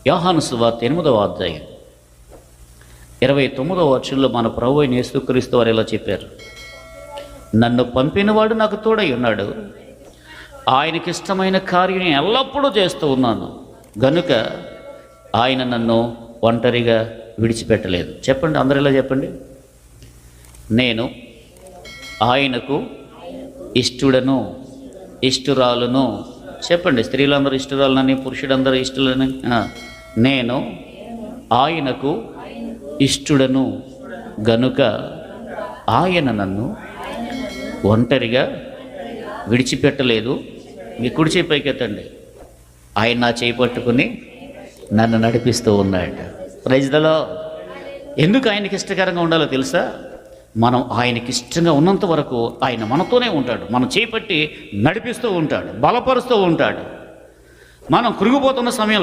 యోహాను సువార్త 8వ అధ్యాయం 29వ వచనంలో మన ప్రభువైన యేసుక్రీస్తు వారు ఇలా చెప్పారు, నన్ను పంపినవాడు నాకు తోడై ఉన్నాడు, ఆయనకిష్టమైన కార్యం ఎల్లప్పుడూ చేస్తూ ఉన్నాను, గనుక ఆయన నన్ను ఒంటరిగా విడిచిపెట్టలేదు. చెప్పండి, అందరూ ఇలా చెప్పండి. నేను ఆయనకు ఇష్టుడను, ఇష్టురాలును. చెప్పండి, స్త్రీలందరూ ఇష్టురాలని, పురుషుడందరూ ఇష్టులని. నేను ఆయనకు ఇష్టుడను గనుక ఆయన నన్ను ఒంటరిగా విడిచిపెట్టలేదు. మీ కుడి చేయి పైకెత్తండి. ఆయన నా చేయి పట్టుకుని నన్ను నడిపిస్తూ ఉన్నాడు. Praise the Lord. ఎందుకు ఆయనకి ఇష్టకరంగా ఉండాలో తెలుసా? మనం ఆయనకి ఇష్టంగా ఉన్నంత వరకు ఆయన మనతోనే ఉంటాడు, మనం చేపట్టి నడిపిస్తూ ఉంటాడు, బలపరుస్తూ ఉంటాడు. మనం కృంగిపోతున్న సమయంలో